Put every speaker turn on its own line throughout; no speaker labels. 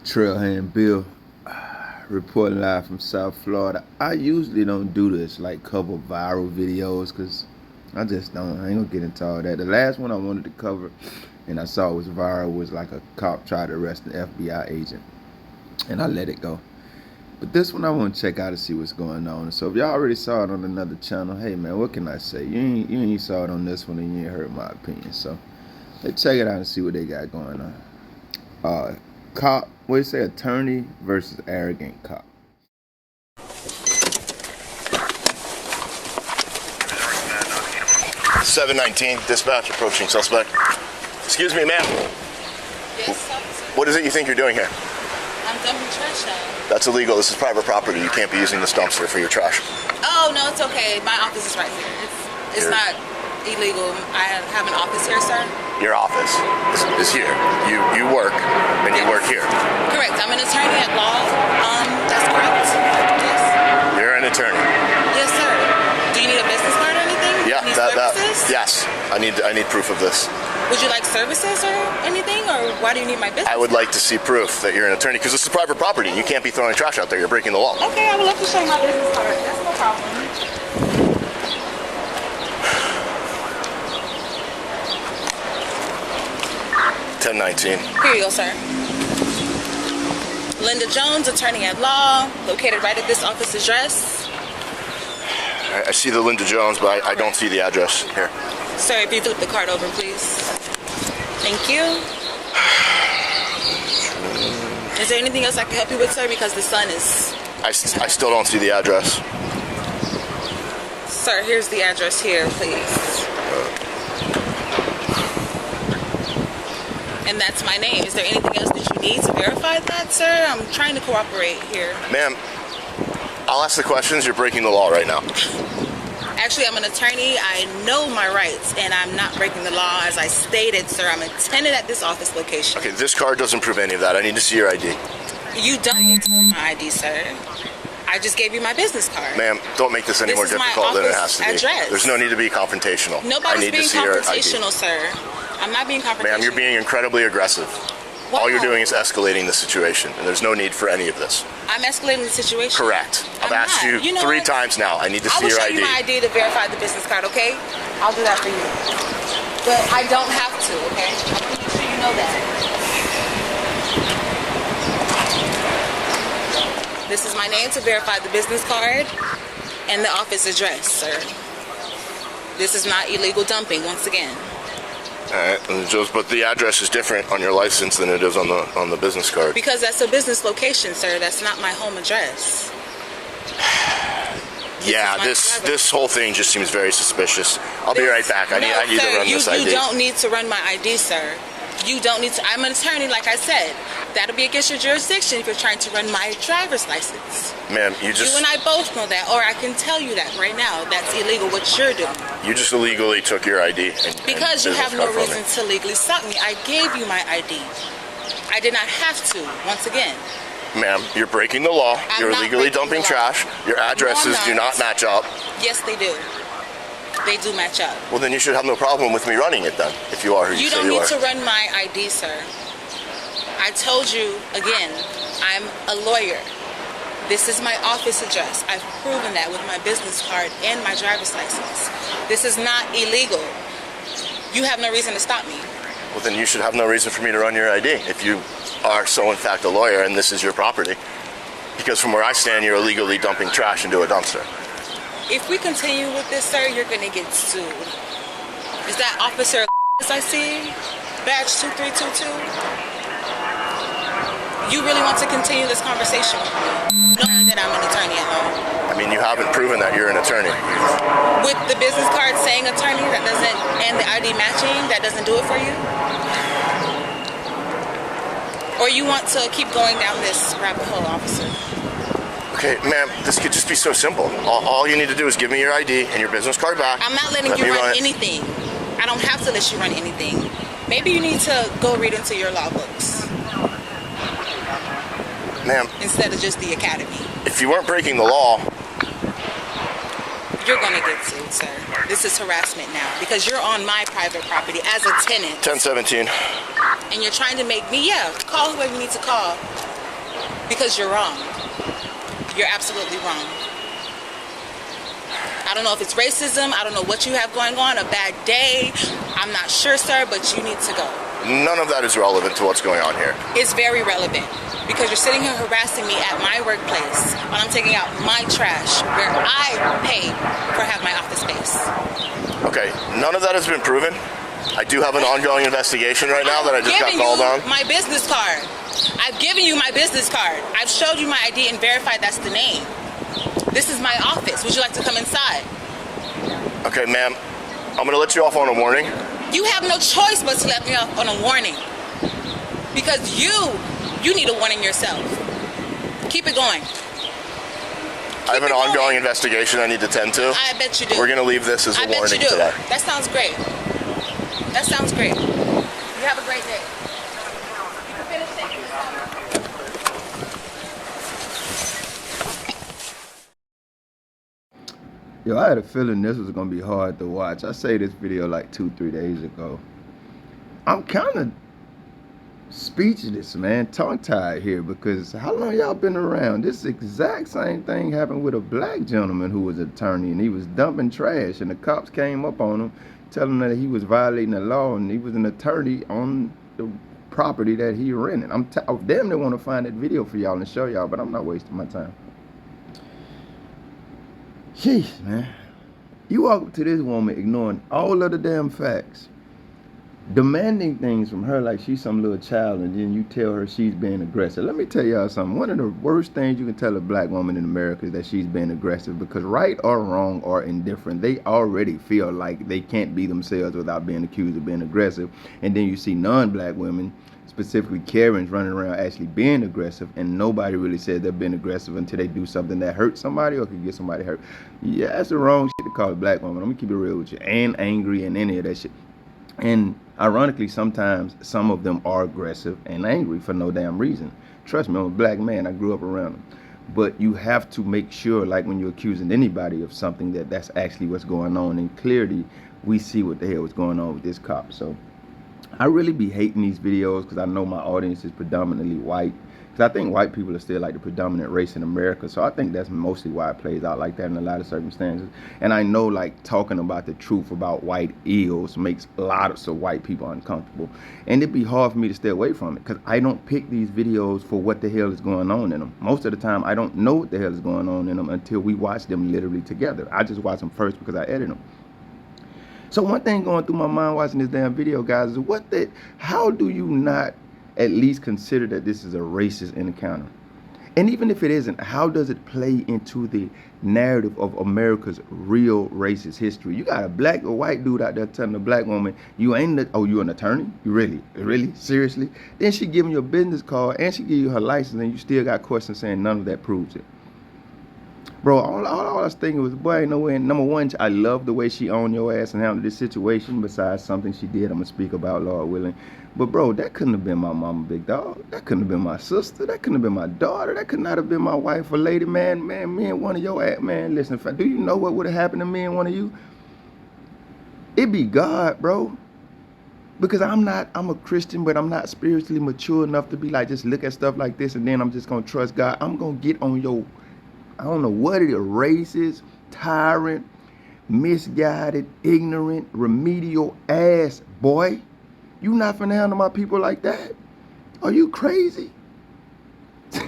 Trailhand Bill, reporting live from South Florida. I usually don't do this, like cover viral videos, because I just don't. I ain't gonna get into all that. The last one I wanted to cover and I saw was viral was like a cop tried to arrest an FBI agent, and I let it go. But this one I want to check out to see what's going on. So if y'all already saw it on another channel, hey man, what can I say? You ain't saw it on this one and you ain't heard my opinion. So let's check it out and see what they got going on. Cop, what do you say, attorney versus arrogant cop.
(719) dispatch approaching suspect. Excuse me, ma'am.
Yes, officer.
What is it you think you're doing here?
I'm dumping trash out.
That's illegal. This is private property. You can't be using this dumpster for your trash.
Oh, no, it's okay. My office is right here. It's not illegal. I have an office here, sir.
Your office is here. You work, and you work here.
Correct. I'm an attorney at law. That's correct. Yes.
You're an attorney.
Yes, sir. Do you need a business card or anything?
Yeah,
you need services?
Yes. I need proof of this.
Would you like services or anything, or why do you need my business?
I would like to see proof that you're an attorney, because this is private property. You can't be throwing trash out there. You're breaking the law.
Okay, I would love to show you my business card. That's no problem.
1019.
Here you go, sir. Linda Jones, attorney at law, located right at this office address.
I see the Linda Jones, but I don't see the address here.
Sir, if you flip the card over, please. Thank you. Is there anything else I can help you with, sir? Because the sun is...
I still don't see the address.
Sir, here's the address here, please. And that's my name. Is there anything else that you need to verify that, sir? I'm trying to cooperate here.
Ma'am, I'll ask the questions. You're breaking the law right now.
Actually, I'm an attorney. I know my rights, and I'm not breaking the law. As I stated, sir, I'm a tenant at this office location.
Okay, this card doesn't prove any of that. I need to see your ID.
You don't need to see my ID, sir. I just gave you my business card.
Ma'am, don't make this any more difficult than it has to be.
Address.
There's no need to be confrontational.
Nobody's being confrontational, sir. I'm not being confrontational.
Ma'am, you're being incredibly aggressive.
Wow.
All you're doing is escalating the situation, and there's no need for any of this.
I'm escalating the situation.
Correct. I've asked you
know
3
what?
times now. I need to see your ID.
I will show you my ID to verify the business card, okay? I'll do that for you. But I don't have to, okay? I want to make sure you know that. This is my name to verify the business card and the office address, sir. This is not illegal dumping, once again.
Alright, but the address is different on your license than it is on the business card.
Because that's a business location, sir. That's not my home address.
Yeah, this whole thing just seems very suspicious. I'll be right back. I need to run this ID.
You don't need to run my ID, sir. You don't need to. I'm an attorney, like I said. That'll be against your jurisdiction if you're trying to run my driver's license.
Ma'am, you
and I both know that, or I can tell you that right now. That's illegal what you're doing.
You just illegally took your ID.
Because you have no reason to legally stop me. I gave you my ID. I did not have to, once again.
Ma'am, you're breaking the law. You're illegally dumping trash. Your addresses do not match up.
Yes, they do. They do match up.
Well, then you should have no problem with me running it then, if you are who you say you are.
You don't need to run my ID, sir. I told you, again, I'm a lawyer. This is my office address. I've proven that with my business card and my driver's license. This is not illegal. You have no reason to stop me.
Well, then you should have no reason for me to run your ID if you are so in fact a lawyer and this is your property. Because from where I stand, you're illegally dumping trash into a dumpster.
If we continue with this, sir, you're going to get sued. Is that officer I see? Badge 2322? You really want to continue this conversation with me, knowing that I'm an attorney at law?
I mean, you haven't proven that you're an attorney.
With the business card saying attorney, that doesn't, and the ID matching, that doesn't do it for you? Or you want to keep going down this rabbit hole, officer?
Okay, ma'am, this could just be so simple. All you need to do is give me your ID and your business card back.
I'm not letting you run anything. I don't have to let you run anything. Maybe you need to go read into your law books.
Ma'am.
Instead of just the academy.
If you weren't breaking the law...
You're going to get sued, sir. This is harassment now because you're on my private property as a tenant.
1017.
And you're trying to make me, call whoever you need to call. Because you're wrong. You're absolutely wrong. I don't know if it's racism. I don't know what you have going on, a bad day. I'm not sure, sir, but you need to go.
None of that is relevant to what's going on here.
It's very relevant because you're sitting here harassing me at my workplace while I'm taking out my trash where I pay for have my office space.
Okay, none of that has been proven. I do have an ongoing investigation right now that I just got called on.
My business card. I've given you my business card. I've showed you my ID and verified that's the name. This is my office. Would you like to come inside?
Okay, ma'am. I'm going to let you off on a warning.
You have no choice but to let me off on a warning. Because you need a warning yourself. Keep it going.
I have an ongoing investigation I need to tend to.
I bet you do.
We're going to leave this as a warning today.
That sounds great. That sounds great. You have a great day. You can finish taking this home.
Yo, I had a feeling this was gonna be hard to watch. I say this video like 2-3 days ago. I'm kind of speechless, man, tongue-tied here, because how long y'all been around? This exact same thing happened with a black gentleman who was an attorney, and he was dumping trash, and the cops came up on him, telling him that he was violating the law, and he was an attorney on the property that he rented. I damn near want to find that video for y'all and show y'all, but I'm not wasting my time. Jeez, man. You walk up to this woman ignoring all of the damn facts, demanding things from her like she's some little child, and then you tell her she's being aggressive. Let me tell y'all something. One of the worst things you can tell a black woman in America is that she's being aggressive, because right or wrong or indifferent, they already feel like they can't be themselves without being accused of being aggressive. And then you see non-black women, specifically Karens, running around actually being aggressive, and nobody really said they're being aggressive until they do something that hurts somebody or can get somebody hurt. Yeah, that's the wrong shit to call a black woman. I'm gonna keep it real with you. And angry and any of that shit. And ironically, sometimes some of them are aggressive and angry for no damn reason. Trust me, I'm a black man. I grew up around them. But you have to make sure, like when you're accusing anybody of something, that that's actually what's going on. And clearly, we see what the hell was going on with this cop. So I really be hating these videos because I know my audience is predominantly white. Because I think white people are still like the predominant race in America. So I think that's mostly why it plays out like that in a lot of circumstances. And I know like talking about the truth about white ills makes lots of white people uncomfortable. And it'd be hard for me to stay away from it because I don't pick these videos for what the hell is going on in them. Most of the time, I don't know what the hell is going on in them until we watch them literally together. I just watch them first because I edit them. So one thing going through my mind watching this damn video, guys, is how do you not at least consider that this is a racist encounter? And even if it isn't, how does it play into the narrative of America's real racist history? You got a black or white dude out there telling a black woman, you an attorney? You really, seriously? Then she giving you a business card and she give you her license, and you still got questions saying none of that proves it. Bro, all I was thinking was, boy, ain't no way. Number one, I love the way she owned your ass and handled this situation, besides something she did I'm going to speak about, Lord willing. But, bro, that couldn't have been my mama, big dog. That couldn't have been my sister. That couldn't have been my daughter. That could not have been my wife or lady. Man, me and one of your ass, man, listen, do you know what would have happened to me and one of you? It'd be God, bro. Because I'm a Christian, but I'm not spiritually mature enough to be like, just look at stuff like this and then I'm just going to trust God. I'm going to get on your, I don't know what it is, racist, tyrant, misguided, ignorant, remedial ass, boy. You not finna handle my people like that? Are you crazy? All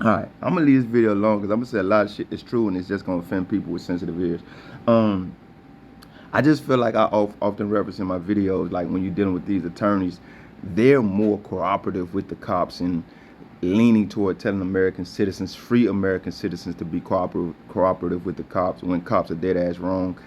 right, I'm gonna leave this video alone because I'm gonna say a lot of shit that's true and it's just gonna offend people with sensitive ears. I just feel like I often reference in my videos, like when you're dealing with these attorneys, they're more cooperative with the cops and leaning toward telling American citizens, free American citizens, to be cooperative with the cops when cops are dead ass wrong.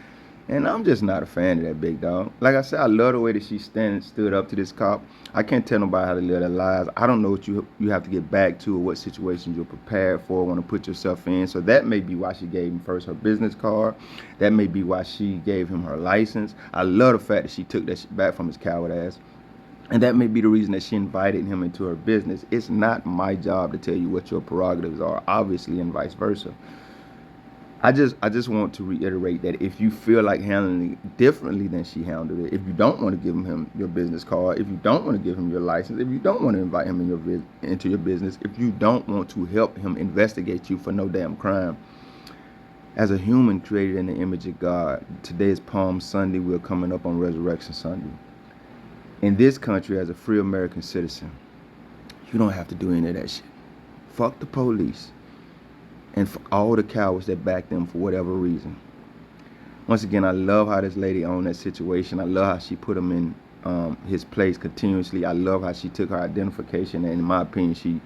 And I'm just not a fan of that, big dog. Like I said, I love the way that she stood up to this cop. I can't tell nobody how to live their lives. I don't know what you have to get back to or what situations you're prepared for, want to put yourself in. So that may be why she gave him first her business card. That may be why she gave him her license. I love the fact that she took that shit back from his coward ass. And that may be the reason that she invited him into her business. It's not my job to tell you what your prerogatives are, obviously, and vice versa. I just want to reiterate that if you feel like handling it differently than she handled it, if you don't want to give him your business card, if you don't want to give him your license, if you don't want to invite him into your business, if you don't want to help him investigate you for no damn crime, as a human created in the image of God, today is Palm Sunday. We're coming up on Resurrection Sunday. In this country, as a free American citizen, you don't have to do any of that shit. Fuck the police and for all the cowards that back them for whatever reason. Once again, I love how this lady owned that situation. I love how she put him in his place continuously. I love how she took her identification, and in my opinion,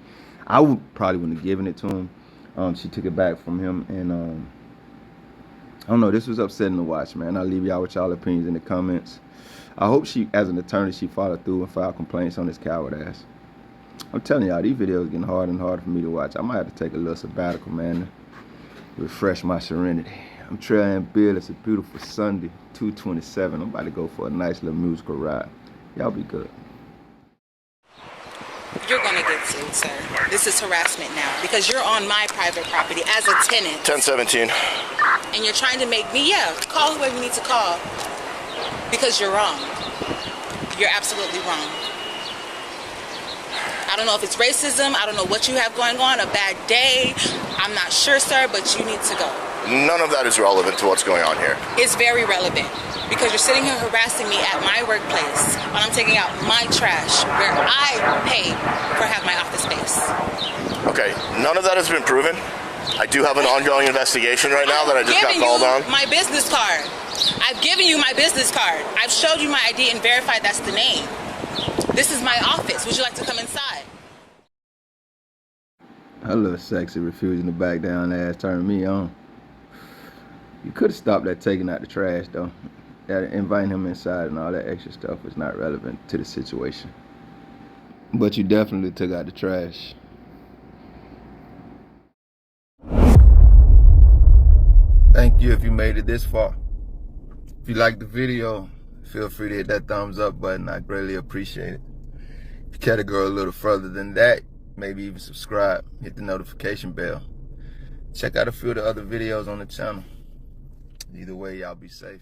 I probably wouldn't have given it to him. She took it back from him, and I don't know, this was upsetting to watch, man. I'll leave y'all with y'all opinions in the comments. I hope she, as an attorney, she followed through and filed complaints on this coward ass. I'm telling y'all, these videos are getting harder and harder for me to watch. I might have to take a little sabbatical, man, to refresh my serenity. I'm Trey and Bill. It's a beautiful Sunday, 2/27. I'm about to go for a nice little musical ride. Y'all be good.
You're gonna get sued, sir. This is harassment now because you're on my private property as a tenant.
1017.
And you're trying to make me, call whoever you need to call because you're wrong. You're absolutely wrong. I don't know if it's racism. I don't know what you have going on, a bad day. I'm not sure, sir, but you need to go.
None of that is relevant to what's going on here.
It's very relevant because you're sitting here harassing me at my workplace when I'm taking out my trash where I pay for have my office space.
Okay, none of that has been proven. I do have an ongoing investigation right now that I just got called on.
My business card. I've given you my business card. I've showed you my ID and verified that's the name. This is my office. Would you like to come inside?
Her little sexy refusing to back down ass turned me on. You could have stopped that taking out the trash, though. That inviting him inside and all that extra stuff is not relevant to the situation. But you definitely took out the trash. Thank you if you made it this far. If you liked the video, feel free to hit that thumbs up button. I greatly appreciate it. If you care to go a little further than that, maybe even subscribe, hit the notification bell. Check out a few of the other videos on the channel. Either way, y'all be safe.